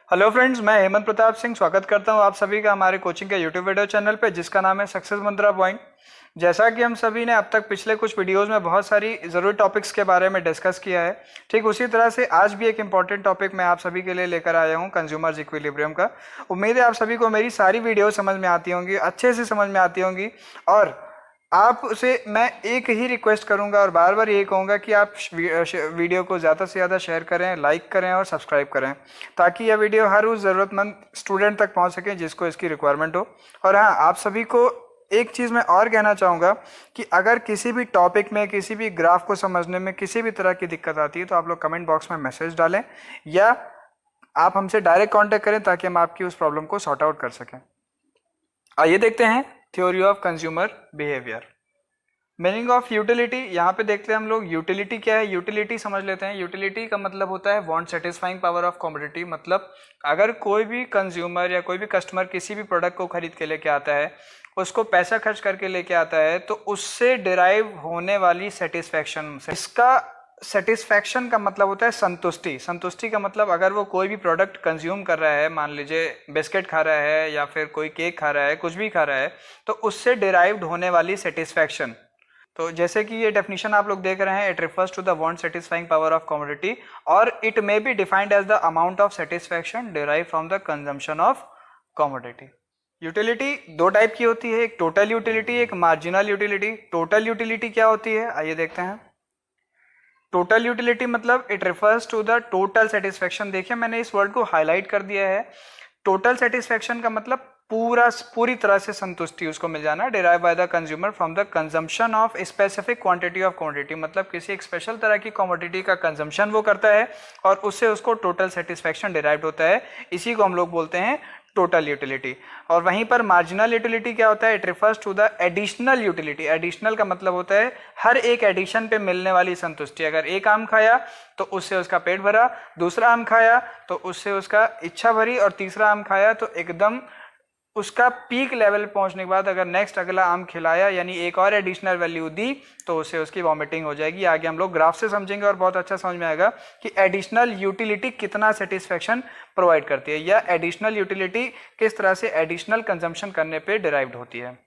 Hello friends, मैं हेमंत प्रताप सिंह स्वागत करता हूं आप सभी का हमारे कोचिंग के यूट्यूब वीडियो चैनल पे जिसका नाम है सक्सेस मंत्रा पॉइंट। जैसा कि हम सभी ने अब तक पिछले कुछ वीडियोस में बहुत सारी ज़रूरी टॉपिक्स के बारे में डिस्कस किया है, ठीक उसी तरह से आज भी एक इंपॉर्टेंट टॉपिक मैं आप सभी के लिए लेकर आया हूं, कंज्यूमर्स इक्विलिब्रियम का। उम्मीद है आप सभी को मेरी सारी वीडियो समझ में आती होंगी, अच्छे से समझ में आती होंगी। और आप उसे मैं एक ही रिक्वेस्ट करूंगा और बार बार यही कहूंगा कि आप वीडियो को ज़्यादा से ज़्यादा शेयर करें, लाइक करें और सब्सक्राइब करें, ताकि यह वीडियो हर उस ज़रूरतमंद स्टूडेंट तक पहुंच सके जिसको इसकी रिक्वायरमेंट हो। और हाँ, आप सभी को एक चीज़ मैं और कहना चाहूँगा कि अगर किसी भी टॉपिक में, किसी भी ग्राफ को समझने में किसी भी तरह की दिक्कत आती है तो आप लोग कमेंट बॉक्स में मैसेज डालें या आप हमसे डायरेक्ट कॉन्टेक्ट करें ताकि हम आपकी उस प्रॉब्लम को सॉर्ट आउट कर सकें। आइए देखते हैं theory of consumer behaviour. Meaning of utility, यहाँ पे देखते हैं हम लोग यूटिलिटी क्या है। यूटिलिटी समझ लेते हैं। यूटिलिटी का मतलब होता है want satisfying power of commodity. मतलब अगर कोई भी कंज्यूमर या कोई भी कस्टमर किसी भी प्रोडक्ट को खरीद के लेके आता है, उसको पैसा खर्च करके लेके आता है, तो उससे डिराइव होने वाली सेटिस्फैक्शन से, इसका सेटिस्फैक्शन का मतलब होता है संतुष्टि। संतुष्टि का मतलब अगर वो कोई भी प्रोडक्ट कंज्यूम कर रहा है, मान लीजिए बिस्किट खा रहा है या फिर कोई केक खा रहा है, कुछ भी खा रहा है, तो उससे डिराइव्ड होने वाली सेटिस्फैक्शन। तो जैसे कि ये डेफिनेशन आप लोग देख रहे हैं, it refers to the want satisfying power of commodity और it may be defined as the amount of satisfaction derive from the consumption of commodity. Utility दो टाइप की होती है, एक टोटल यूटिलिटी, एक मार्जिनल यूटिलिटी। टोटल यूटिलिटी क्या होती है, आइए देखते हैं। टोटल यूटिलिटी मतलब it refers to the total satisfaction. देखिए मैंने इस वर्ड को हाईलाइट कर दिया है। टोटल सेटिस्फैक्शन का मतलब पूरी तरह से संतुष्टि उसको मिल जाना, derive by the consumer from the consumption of specific quantity of commodity. मतलब किसी एक स्पेशल तरह की कमोडिटी का कंजम्पशन वो करता है और उससे उसको टोटल सेटिस्फैक्शन डिराइव्ड होता है। इसी को हम लोग बोलते हैं टोटल यूटिलिटी। और वहीं पर मार्जिनल यूटिलिटी क्या होता है, it refers to the additional utility. Additional का मतलब होता है हर एक एडिशन पे मिलने वाली संतुष्टि। अगर एक आम खाया तो उससे उसका पेट भरा, दूसरा आम खाया तो उससे उसका इच्छा भरी, और तीसरा आम खाया तो एकदम उसका पीक लेवल पहुंचने के बाद अगर नेक्स्ट अगला आम खिलाया यानी एक और एडिशनल वैल्यू दी तो उससे उसकी वॉमिटिंग हो जाएगी। आगे हम लोग ग्राफ से समझेंगे और बहुत अच्छा समझ में आएगा कि एडिशनल यूटिलिटी कितना सेटिस्फैक्शन प्रोवाइड करती है या एडिशनल यूटिलिटी किस तरह से एडिशनल कंजम्पशन करने पे डिराइव्ड होती है।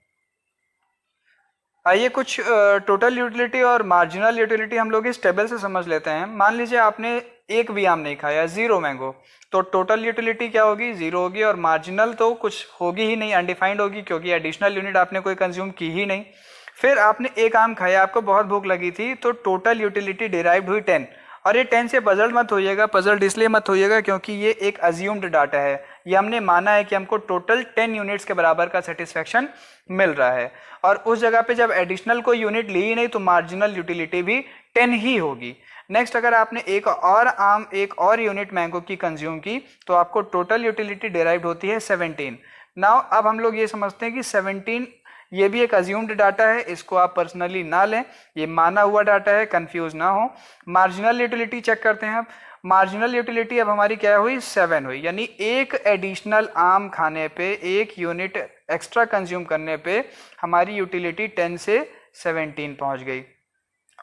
आइए कुछ टोटल यूटिलिटी और मार्जिनल यूटिलिटी हम लोग इस टेबल से समझ लेते हैं। मान लीजिए आपने एक भी आम नहीं खाया, जीरो मैंगो, तो टोटल यूटिलिटी क्या होगी, जीरो होगी। और मार्जिनल तो कुछ होगी ही नहीं, अनडिफाइंड होगी, क्योंकि एडिशनल यूनिट आपने कोई कंज्यूम की ही नहीं। फिर आपने एक आम खाया, आपको बहुत भूख लगी थी, तो टोटल यूटिलिटी डिराइव्ड हुई 10। और ये 10 से पजल्ड मत होइएगा, पजल्ड इसलिए मत होइएगा क्योंकि ये एक अज्यूम्ड डाटा है। ये हमने माना है कि हमको टोटल 10 यूनिट्स के बराबर का सेटिस्फैक्शन मिल रहा है। और उस जगह पे जब एडिशनल कोई यूनिट ली ही नहीं तो मार्जिनल यूटिलिटी भी 10 ही होगी। नेक्स्ट, अगर आपने एक और यूनिट मैंगो की कंज्यूम की तो आपको टोटल यूटिलिटी डिराइव्ड होती है 17। नाउ अब हम लोग ये समझते हैं कि 17 ये भी एक अज्यूम्ड डाटा है, इसको आप पर्सनली ना लें, ये माना हुआ डाटा है, कंफ्यूज ना हो। मार्जिनल यूटिलिटी चेक करते हैं अब। मार्जिनल यूटिलिटी अब हमारी क्या हुई, 7 हुई, यानी एक एडिशनल आम खाने पे, एक यूनिट एक्स्ट्रा कंज्यूम करने पे हमारी यूटिलिटी 10 से 17 पहुंच गई।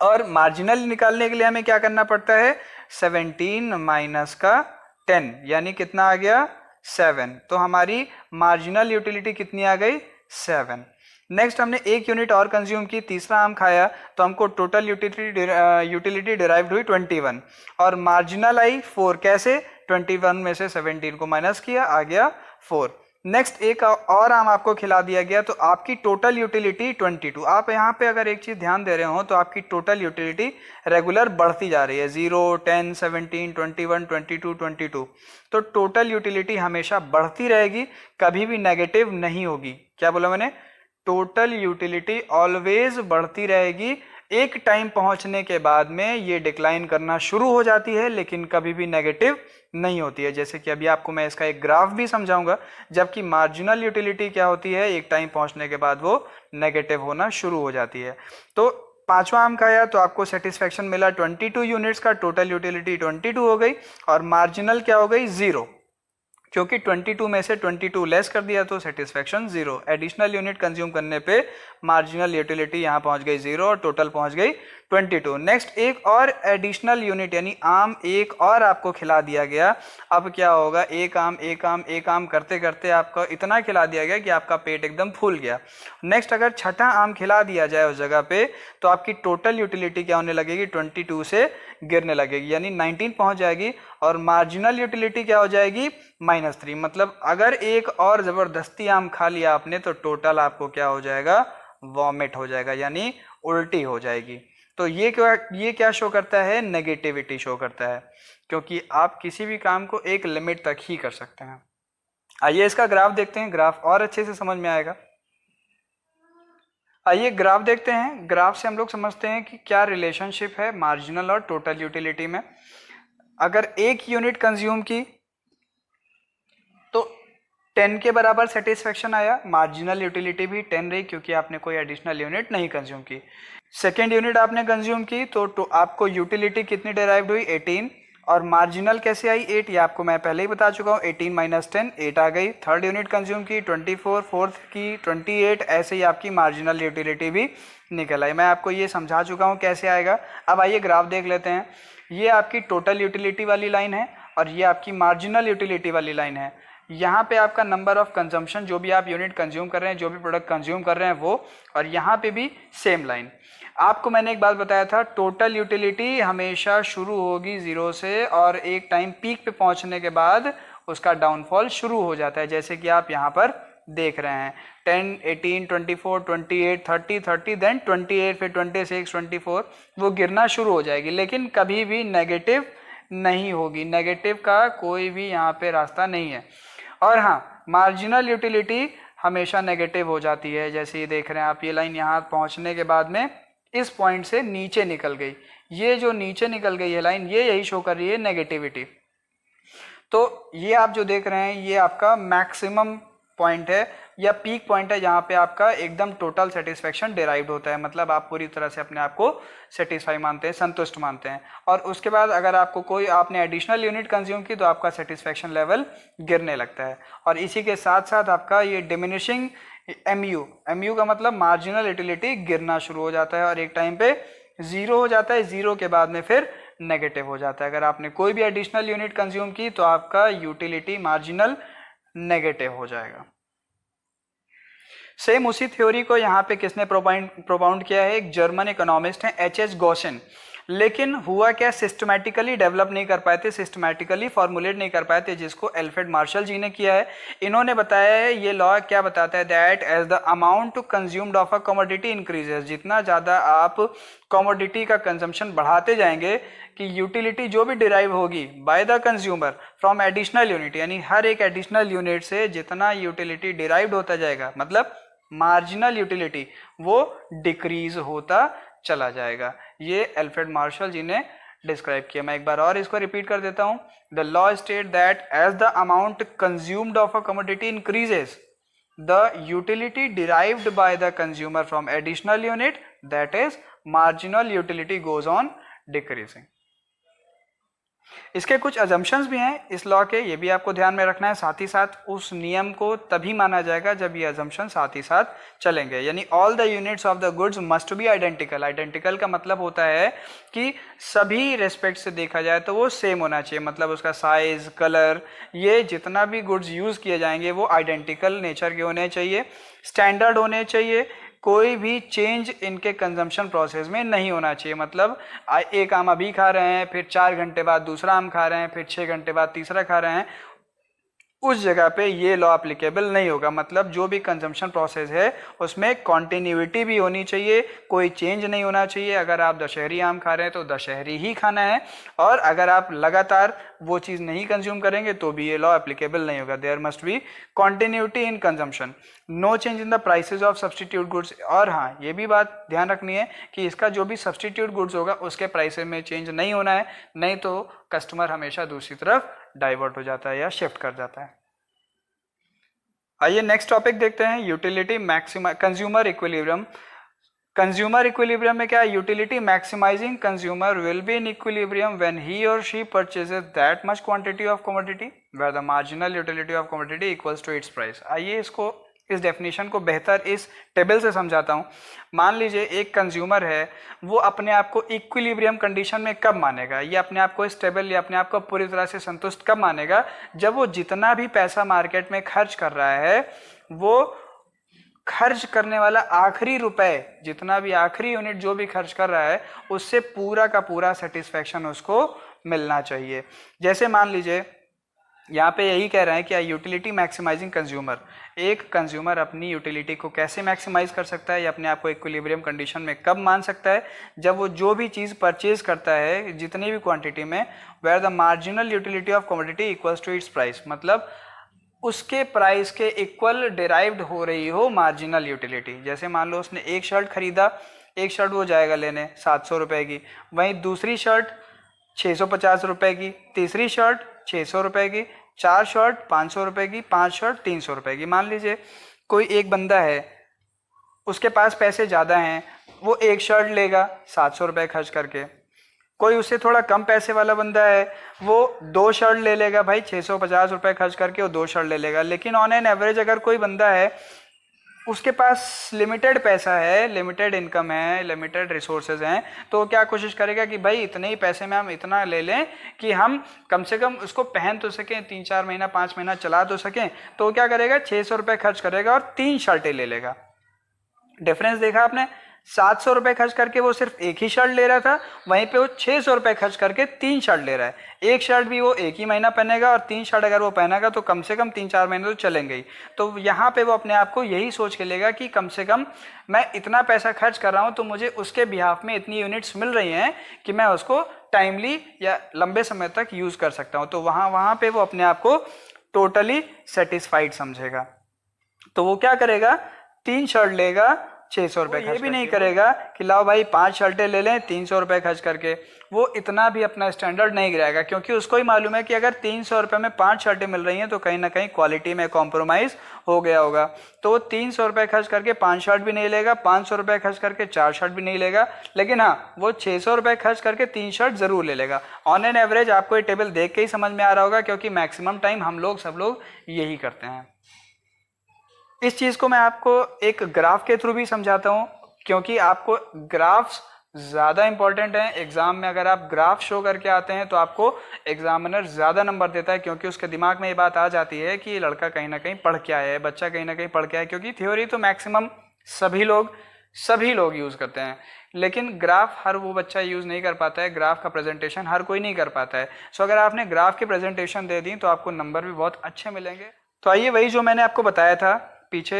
और मार्जिनल निकालने के लिए हमें क्या करना पड़ता है, 17 माइनस का 10 यानी कितना आ गया, 7। तो हमारी मार्जिनल यूटिलिटी कितनी आ गई, 7। नेक्स्ट, हमने एक यूनिट और कंज्यूम की, तीसरा आम खाया, तो हमको टोटल यूटिलिटी डिराइव्ड हुई 21 और मार्जिनल आई 4। कैसे, 21 में से 17 को माइनस किया, आ गया 4। नेक्स्ट, एक और आम आपको खिला दिया गया तो आपकी टोटल यूटिलिटी 22। आप यहाँ पे अगर एक चीज ध्यान दे रहे हो तो आपकी टोटल यूटिलिटी रेगुलर बढ़ती जा रही है, 0, 10, 17, 21, 22, 22। तो टोटल यूटिलिटी हमेशा बढ़ती रहेगी, कभी भी नेगेटिव नहीं होगी। क्या बोला मैंने, टोटल यूटिलिटी ऑलवेज बढ़ती रहेगी। एक टाइम पहुंचने के बाद में ये डिक्लाइन करना शुरू हो जाती है, लेकिन कभी भी नेगेटिव नहीं होती है। जैसे कि अभी आपको मैं इसका एक ग्राफ भी समझाऊंगा। जबकि मार्जिनल यूटिलिटी क्या होती है, एक टाइम पहुंचने के बाद वो नेगेटिव होना शुरू हो जाती है। तो पांचवा आम खाया तो आपको सेटिस्फैक्शन मिला 22 यूनिट्स का, टोटल यूटिलिटी 22 हो गई और मार्जिनल क्या हो गई, 0। क्योंकि 22 में से 22 लेस कर दिया तो सेटिस्फेक्शन 0। एडिशनल यूनिट कंज्यूम करने पे मार्जिनल यूटिलिटी यहाँ पहुँच गई 0 और टोटल पहुँच गई 22। नेक्स्ट एक और एडिशनल यूनिट यानी आम एक और आपको खिला दिया गया। अब क्या होगा, एक आम एक आम एक आम करते करते आपको इतना खिला दिया गया कि आपका पेट एकदम फूल गया। नेक्स्ट अगर छठा आम खिला दिया जाए उस जगह पे तो आपकी टोटल यूटिलिटी क्या होने लगेगी, 22 से गिरने लगेगी यानी 19 पहुंच जाएगी और मार्जिनल यूटिलिटी क्या हो जाएगी, -3। मतलब अगर एक और जबरदस्ती आम खा लिया आपने तो टोटल आपको क्या हो जाएगा, वॉमिट हो जाएगा यानी उल्टी हो जाएगी। तो ये क्या शो करता है, नेगेटिविटी शो करता है, क्योंकि आप किसी भी काम को एक लिमिट तक ही कर सकते हैं। आइए इसका ग्राफ देखते हैं, ग्राफ और अच्छे से समझ में आएगा। आइए ग्राफ देखते हैं। ग्राफ से हम लोग समझते हैं कि क्या रिलेशनशिप है मार्जिनल और टोटल यूटिलिटी में। अगर एक यूनिट कंज्यूम की तो 10 के बराबर सेटिस्फेक्शन आया, मार्जिनल यूटिलिटी भी 10 रही क्योंकि आपने कोई एडिशनल यूनिट नहीं कंज्यूम की। सेकेंड यूनिट आपने कंज्यूम की तो आपको यूटिलिटी कितनी डेराइव्ड हुई, 18, और मार्जिनल कैसे आई, 8, ये आपको मैं पहले ही बता चुका हूँ। 18 - 10 8 आ गई। थर्ड यूनिट कंज्यूम की 24, फोर्थ की 28, ऐसे ही आपकी मार्जिनल यूटिलिटी भी निकल आई। मैं आपको ये समझा चुका हूँ कैसे आएगा। अब आइए ग्राफ देख लेते हैं। ये आपकी टोटल यूटिलिटी वाली लाइन है और ये आपकी मार्जिनल यूटिलिटी वाली लाइन है। यहाँ पे आपका नंबर ऑफ कंजम्पशन, जो भी आप यूनिट कंज्यूम कर रहे हैं, जो भी प्रोडक्ट कंज्यूम कर रहे हैं वो, और यहाँ पे भी सेम लाइन। आपको मैंने एक बात बताया था, टोटल यूटिलिटी हमेशा शुरू होगी 0 से और एक टाइम पीक पे पहुंचने के बाद उसका डाउनफॉल शुरू हो जाता है, जैसे कि आप यहाँ पर देख रहे हैं। 10, 18, 24, 28, 30, 30, देन 28, फिर 26, 24, वो गिरना शुरू हो जाएगी, लेकिन कभी भी नेगेटिव नहीं होगी। नेगेटिव का कोई भी यहाँ पे रास्ता नहीं है। और हाँ, मार्जिनल यूटिलिटी हमेशा नेगेटिव हो जाती है। जैसे ये देख रहे हैं आप, ये लाइन यहाँ पहुँचने के बाद में इस पॉइंट से नीचे निकल गई। ये जो नीचे निकल गई है लाइन, ये यही शो कर रही है नेगेटिविटी। तो ये आप जो देख रहे हैं ये आपका मैक्सिमम पॉइंट है या पीक पॉइंट है, जहाँ पे आपका एकदम टोटल सेटिस्फेक्शन डिराइव्ड होता है। मतलब आप पूरी तरह से अपने आप को सेटिस्फाई मानते हैं, संतुष्ट मानते हैं। और उसके बाद अगर आपको कोई आपने एडिशनल यूनिट कंज्यूम की तो आपका सेटिस्फेक्शन लेवल गिरने लगता है। और इसी के साथ साथ आपका ये डिमिनिशिंग MU का मतलब मार्जिनल यूटिलिटी गिरना शुरू हो जाता है और एक टाइम पे 0 हो जाता है। 0 के बाद में फिर नेगेटिव हो जाता है। अगर आपने कोई भी एडिशनल यूनिट कंज्यूम की तो आपका यूटिलिटी मार्जिनल नेगेटिव हो जाएगा। सेम उसी थ्योरी को यहाँ पे किसने प्रोपाउंड किया है, एक जर्मन इकोनॉमिस्ट हैं H.H. गॉशन। लेकिन हुआ क्या, सिस्टमैटिकली डेवलप नहीं कर पाए थे, सिस्टमैटिकली फॉर्मुलेट नहीं कर पाए थे, जिसको अल्फ्रेड मार्शल जी ने किया है। इन्होंने बताया है, ये लॉ क्या बताता है, that as the amount consumed of a commodity increases, जितना ज़्यादा आप कमोडिटी का कंजम्पशन बढ़ाते जाएंगे कि यूटिलिटी जो भी डिराइव होगी by the consumer from additional unit, यानी हर एक एडिशनल यूनिट से जितना यूटिलिटी डिराइव्ड होता जाएगा, मतलब मार्जिनल यूटिलिटी, वो डिक्रीज होता चला जाएगा। ये अल्फ्रेड मार्शल जी ने डिस्क्राइब किया। मैं एक बार और इसको रिपीट कर देता हूं। The law state that as the amount consumed of a commodity increases, the utility derived by the consumer from additional unit, that is marginal utility goes on decreasing. इसके कुछ assumptions भी हैं इस लॉ के, ये भी आपको ध्यान में रखना है। साथ ही साथ उस नियम को तभी माना जाएगा जब ये assumption साथ ही साथ चलेंगे। यानी all the units of the goods must be identical. Identical का मतलब होता है कि सभी रेस्पेक्ट से देखा जाए तो वो सेम होना चाहिए, मतलब उसका साइज, कलर, ये जितना भी गुड्स यूज किए जाएंगे वो आइडेंटिकल नेचर के होने चाहिए, स्टैंडर्ड होने चाहिए, कोई भी चेंज इनके कंजम्पशन प्रोसेस में नहीं होना चाहिए। मतलब एक आम अभी खा रहे हैं, फिर 4 घंटे बाद दूसरा आम खा रहे हैं, फिर 6 घंटे बाद तीसरा खा रहे हैं, उस जगह पे ये लॉ एप्लीकेबल नहीं होगा। मतलब जो भी कंजम्पशन प्रोसेस है उसमें कॉन्टिन्यूटी भी होनी चाहिए, कोई चेंज नहीं होना चाहिए। अगर आप दशहरी आम खा रहे हैं तो दशहरी ही खाना है, और अगर आप लगातार वो चीज़ नहीं कंज्यूम करेंगे तो भी ये लॉ एप्लीकेबल नहीं होगा। There must be continuity in consumption, no change in the prices of substitute goods. और हाँ, ये भी बात ध्यान रखनी है कि इसका जो भी सब्सटीट्यूट गुड्स होगा उसके प्राइसेज में चेंज नहीं होना है, नहीं तो कस्टमर हमेशा दूसरी तरफ डाइवर्ट हो जाता है या शिफ्ट कर जाता है। आइए नेक्स्ट टॉपिक देखते हैं, utility maximum consumer equilibrium. Consumer equilibrium में क्या है, utility maximising consumer will be in equilibrium when he और she purchases that much quantity of commodity where the marginal utility of commodity equals to its price. आइए इसको, इस definition को बेहतर इस टेबल से समझाता हूँ। मान लीजिए एक कंज्यूमर है, वो अपने आप को इक्विलिब्रियम कंडीशन में कब मानेगा, ये अपने आप को स्टेबल या अपने आप को पूरी तरह से संतुष्ट कब मानेगा, जब वो जितना भी पैसा मार्केट में खर्च कर रहा है, वो खर्च करने वाला आखिरी रुपए, जितना भी आखिरी यूनिट जो भी खर्च कर रहा है, उससे पूरा का पूरा सेटिस्फैक्शन उसको मिलना चाहिए। जैसे मान लीजिए यहाँ पे यही कह रहे हैं कि यूटिलिटी मैक्सिमाइजिंग कंज्यूमर, एक कंज्यूमर अपनी यूटिलिटी को कैसे मैक्सिमाइज कर सकता है या अपने आप को इक्विलिब्रियम कंडीशन में कब मान सकता है, जब वो जो भी चीज़ परचेज करता है जितनी भी क्वांटिटी में, where the marginal utility of commodity equals to its price, मतलब उसके प्राइस के इक्वल डिराइव्ड हो रही हो मार्जिनल यूटिलिटी। जैसे मान लो उसने एक शर्ट खरीदा, एक शर्ट वो जाएगा लेने 700 रुपये की, वहीं दूसरी शर्ट 650 रुपये की, तीसरी शर्ट 600 रुपये की, 4 शर्ट 500 रुपये की, 5 शर्ट 300 रुपये की। मान लीजिए कोई एक बंदा है, उसके पास पैसे ज़्यादा हैं, वो एक शर्ट लेगा 700 रुपये खर्च करके। कोई उससे थोड़ा कम पैसे वाला बंदा है, वो 2 शर्ट ले लेगा भाई 650 रुपये खर्च करके, वो 2 शर्ट ले लेगा। लेकिन ऑन एन एवरेज अगर कोई बंदा है, उसके पास लिमिटेड पैसा है, लिमिटेड इनकम है, लिमिटेड रिसोर्सेज हैं, तो वो क्या कोशिश करेगा कि भाई इतने ही पैसे में हम इतना ले लें कि हम कम से कम उसको पहन तो सकें, 3-4 महीना 5 महीना चला तो सकें। तो वो क्या करेगा, 600 रुपये खर्च करेगा और 3 शर्टें ले लेगा। डिफरेंस देखा आपने, 700 रुपये खर्च करके वो सिर्फ एक ही शर्ट ले रहा था, वहीं पे वो 600 रुपये खर्च करके 3 शर्ट ले रहा है। एक शर्ट भी वो एक ही महीना पहनेगा और 3 शर्ट अगर वो पहनेगा तो कम से कम 3-4 महीने तो चलेंगे ही। तो यहाँ पे वो अपने आप को यही सोच के लेगा कि कम से कम मैं इतना पैसा खर्च कर रहा हूँ तो मुझे उसके बिहाफ में इतनी यूनिट्स मिल रही हैं कि मैं उसको टाइमली या लंबे समय तक यूज़ कर सकता हूँ। तो वहाँ पे वो अपने आप को टोटली सेटिस्फाइड समझेगा। तो वो क्या करेगा, 3 शर्ट लेगा 600 रुपये, ये भी नहीं करेगा कि लाओ भाई 5 शर्टें ले लें 300 रुपये खर्च करके। वो इतना भी अपना स्टैंडर्ड नहीं गिराएगा, क्योंकि उसको ही मालूम है कि अगर 300 रुपये में 5 शर्टें मिल रही हैं तो कहीं ना कहीं क्वालिटी में कॉम्प्रोमाइज़ हो गया होगा। तो वो 300 रुपये खर्च करके 5 शर्ट भी नहीं लेगा, 500 रुपये खर्च करके 4 शर्ट भी नहीं लेगा, लेकिन हाँ वो 600 रुपये खर्च करके 3 शर्ट ज़रूर ले लेगा। ऑन एन एवरेज आपको ये टेबल देख के ही समझ में आ रहा होगा, क्योंकि मैक्सिमम टाइम हम लोग सब लोग यही करते हैं। इस चीज़ को मैं आपको एक ग्राफ के थ्रू भी समझाता हूँ, क्योंकि आपको ग्राफ्स ज़्यादा इंपॉर्टेंट हैं। एग्जाम में अगर आप ग्राफ शो करके आते हैं तो आपको एग्जामिनर ज़्यादा नंबर देता है, क्योंकि उसके दिमाग में ये बात आ जाती है कि लड़का कहीं ना कहीं पढ़ के आया है, बच्चा कहीं ना कहीं पढ़ के आया है। क्योंकि थ्योरी तो मैक्सिमम सभी लोग यूज़ करते हैं, लेकिन ग्राफ हर वो बच्चा यूज़ नहीं कर पाता है, ग्राफ का प्रेजेंटेशन हर कोई नहीं कर पाता है। सो अगर आपने ग्राफ की प्रेजेंटेशन दे दी तो आपको नंबर भी बहुत अच्छे मिलेंगे। तो आइए वही जो मैंने आपको बताया था, पीछे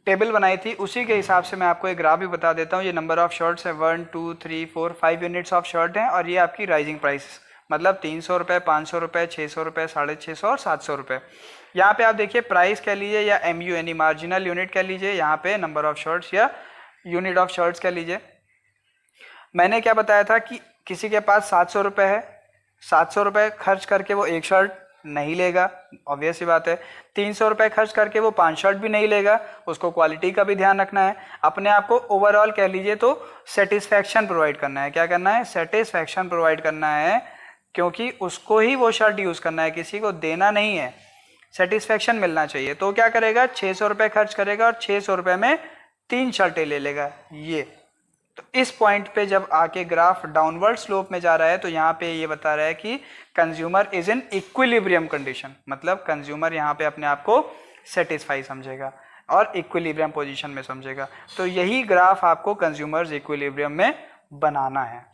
टेबल बनाई थी, उसी के हिसाब से मैं आपको एक ग्राफ भी बता देता हूँ। ये नंबर ऑफ शर्ट्स है 1 2 3 4 5 यूनिट्स ऑफ शर्ट हैं, और ये आपकी राइजिंग प्राइस, मतलब 300 रुपये, 500 रुपये, 600 रुपये, 650 और 700 रुपये। यहाँ पे आप देखिए प्राइस कह लीजिए या MU यानी मार्जिनल यूनिट कह लीजिए, यहाँ पे नंबर ऑफ शर्ट्स या यूनिट ऑफ शर्ट्स कह लीजिए। मैंने क्या बताया था कि किसी के पास 700 रुपये है, 700 रुपये खर्च करके वो एक शर्ट नहीं लेगा, ऑब्वियस सी बात है। 300 रुपये खर्च करके वो 5 शर्ट भी नहीं लेगा, उसको क्वालिटी का भी ध्यान रखना है, अपने आप को ओवरऑल कह लीजिए तो सेटिस्फैक्शन प्रोवाइड करना है। क्या करना है, सेटिस्फैक्शन प्रोवाइड करना है, क्योंकि उसको ही वो शर्ट यूज़ करना है, किसी को देना नहीं है, सेटिस्फैक्शन मिलना चाहिए। तो क्या करेगा, 600 रुपये खर्च करेगा और 600 रुपये में 3 शर्टें ले लेगा। ये तो इस पॉइंट पे जब आके ग्राफ डाउनवर्ड स्लोप में जा रहा है तो यहाँ पे ये बता रहा है कि consumer is in equilibrium condition, मतलब कंज्यूमर यहाँ पे अपने आप को सेटिस्फाई समझेगा और इक्विलिब्रियम पोजीशन में समझेगा। तो यही ग्राफ आपको कंज्यूमर्स इक्विलिब्रियम में बनाना है।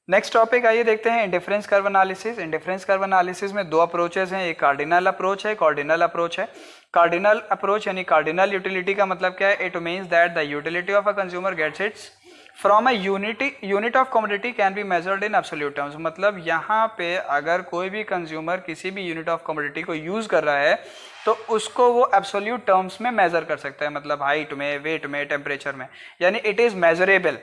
नेक्स्ट टॉपिक आइए देखते हैं, indifference curve analysis. Indifference curve analysis में 2 अप्रोचेस हैं, एक कार्डिनल अप्रोच है, ऑर्डिनल अप्रोच है। कार्डिनल अप्रोच यानी कार्डिनल यूटिलिटी का मतलब क्या है, it means that the utility of a consumer gets its from a unit of commodity can be measured in absolute terms. मतलब यहाँ पे अगर कोई भी कंज्यूमर किसी भी यूनिट ऑफ कमोडिटी को यूज कर रहा है तो उसको वो एब्सोल्यूट टर्म्स में मेजर कर सकता है, मतलब हाइट में, वेट में, टेम्परेचर में, यानी it is measurable.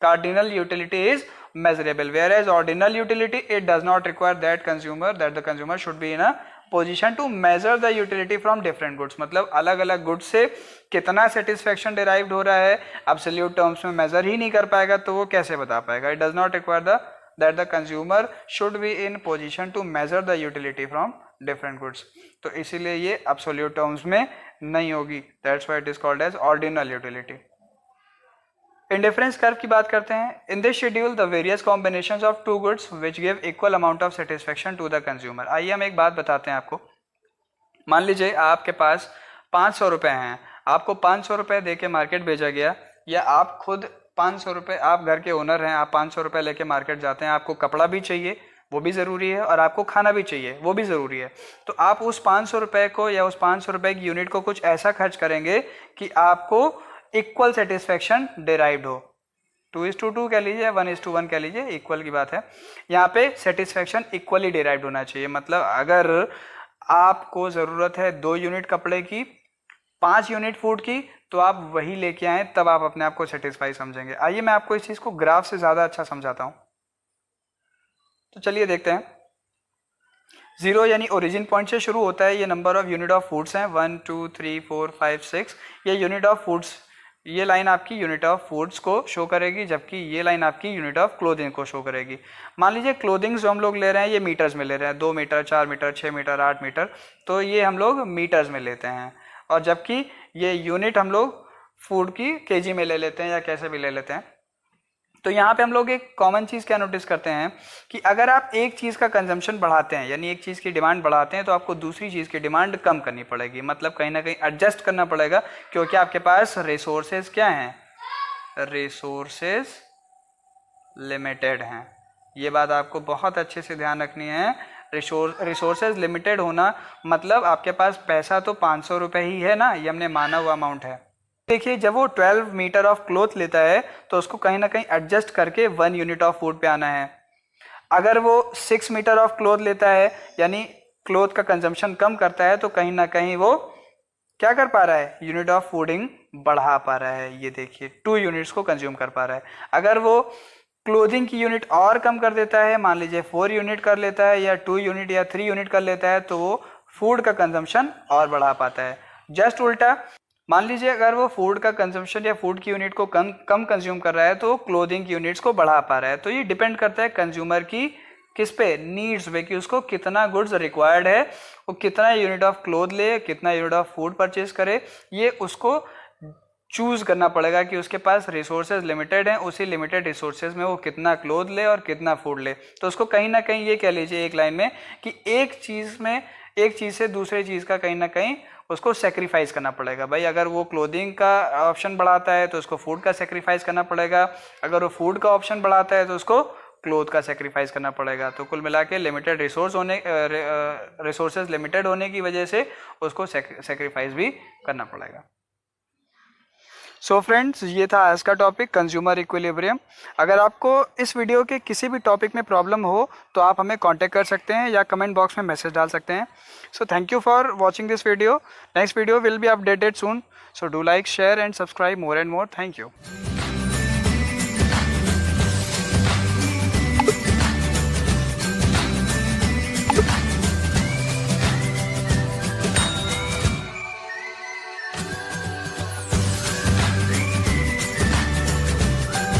Cardinal utility is measurable, whereas ordinal utility it does not require that the consumer should be in a position to measure the utility from different goods, मतलब अलग अलग goods से कितना satisfaction derived हो रहा है absolute terms में measure ही नहीं कर पाएगा तो वो कैसे बता पाएगा। It does not require that the consumer should be in position to measure the utility from different goods, तो इसीलिए ये एब्सोल्यूट टर्म्स में नहीं होगी। That's why it is called as ordinal utility. Indifference curve की बात करते हैं। In this schedule the various combinations of two goods which give equal amount of satisfaction to the consumer. आइए हम एक बात बताते हैं आपको। मान लीजिए आपके पास 500 रुपये हैं, आपको 500 रुपये दे के मार्केट भेजा गया, या आप खुद 500 रुपये, आप घर के ओनर हैं, आप 500 रुपये लेके मार्केट जाते हैं, आपको कपड़ा भी चाहिए वो भी ज़रूरी है और आपको खाना भी चाहिए वो भी ज़रूरी है, तो आप उस 500 रुपये को या उस 500 रुपये की यूनिट को कुछ ऐसा खर्च करेंगे कि आपको इक्वल सेटिस्फेक्शन डिराइव्ड हो। 2:2 कह लीजिए, 1:1 कह लीजिए, इक्वल की बात है। यहाँ पे सेटिस्फेक्शन इक्वली डिराइव्ड होना चाहिए। मतलब अगर आपको ज़रूरत है 2 यूनिट कपड़े की, 5 यूनिट फूड की, तो आप वही लेके आए, तब आप अपने आप को सेटिस्फाई समझेंगे। आइए मैं आपको इस चीज़ को ग्राफ से ज़्यादा अच्छा समझाता हूँ। तो चलिए देखते हैं। 0 यानी ओरिजिन पॉइंट से शुरू होता है, ये number of unit of foods हैं 1 2 3 4 5 6, ये यूनिट ऑफ फूड्स, ये लाइन आपकी यूनिट ऑफ फूड्स को शो करेगी, जबकि ये लाइन आपकी यूनिट ऑफ क्लोथिंग को शो करेगी। मान लीजिए क्लोथिंग जो हम लोग ले रहे हैं ये मीटर्स में ले रहे हैं, 2 मीटर 4 मीटर 6 मीटर 8 मीटर, तो ये हम लोग मीटर्स में लेते हैं, और जबकि ये यूनिट हम लोग फूड की केजी में ले लेते हैं या कैसे भी ले लेते हैं। तो यहाँ पे हम लोग एक कॉमन चीज़ क्या नोटिस करते हैं कि अगर आप एक चीज़ का कंजम्पशन बढ़ाते हैं, यानी एक चीज़ की डिमांड बढ़ाते हैं, तो आपको दूसरी चीज़ की डिमांड कम करनी पड़ेगी, मतलब कहीं ना कहीं एडजस्ट करना पड़ेगा, क्योंकि आपके पास रिसोर्सेज क्या हैं, रिसोर्सेज लिमिटेड हैं। ये बात आपको बहुत अच्छे से ध्यान रखनी है। रिसोर्सेज लिमिटेड होना मतलब आपके पास पैसा तो 500 रुपये ही है ना, ये हमने माना हुआ अमाउंट है। देखिए जब वो 12 मीटर ऑफ क्लोथ लेता है तो उसको कहीं ना कहीं एडजस्ट करके 1 यूनिट ऑफ फूड पे आना है। अगर वो 6 मीटर ऑफ क्लोथ लेता है, यानी क्लोथ का कंजम्पशन कम करता है, तो कहीं ना कहीं वो क्या कर पा रहा है, यूनिट ऑफ फूडिंग बढ़ा पा रहा है। ये देखिए 2 यूनिट्स को कंज्यूम कर पा रहा है। अगर वो क्लोथिंग की यूनिट और कम कर देता है, मान लीजिए 4 यूनिट कर लेता है या 2 यूनिट या 3 यूनिट कर लेता है, तो वो फूड का कंजम्पशन और बढ़ा पाता है। जस्ट उल्टा, मान लीजिए अगर वो फूड का कंजम्पशन या फूड की यूनिट को कम कंज्यूम कर रहा है, तो क्लोथिंग की यूनिट्स को बढ़ा पा रहा है। तो ये डिपेंड करता है कंज्यूमर की किस पे, नीड्स पे, कि उसको कितना गुड्स रिक्वायर्ड है, वो कितना यूनिट ऑफ क्लोथ ले, कितना यूनिट ऑफ फूड परचेज करे, ये उसको चूज करना पड़ेगा कि उसके पास रिसोर्सेज लिमिटेड हैं, उसी लिमिटेड रिसोर्सेज में वो कितना क्लोथ ले और कितना फूड ले। तो उसको कहीं ना कहीं ये कह लीजिए एक लाइन में कि एक चीज़ से दूसरे चीज़ का कहीं ना कहीं उसको सेक्रीफाइस करना पड़ेगा। भाई अगर वो क्लोथिंग का ऑप्शन बढ़ाता है तो उसको फूड का सेक्रीफाइस करना पड़ेगा, अगर वो फूड का ऑप्शन बढ़ाता है तो उसको क्लोथ का सेक्रीफाइस करना पड़ेगा। तो कुल मिला के लिमिटेड रिसोर्सेज लिमिटेड होने की वजह से उसको सेक्रीफाइस भी करना पड़ेगा। सो फ्रेंड्स, ये था आज का टॉपिक कंज्यूमर इक्विलिब्रियम। अगर आपको इस वीडियो के किसी भी टॉपिक में प्रॉब्लम हो तो आप हमें कांटेक्ट कर सकते हैं या कमेंट बॉक्स में मैसेज डाल सकते हैं। So thank you for watching this video. Next video will be updated soon, so do like, share and subscribe more and more. Thank you.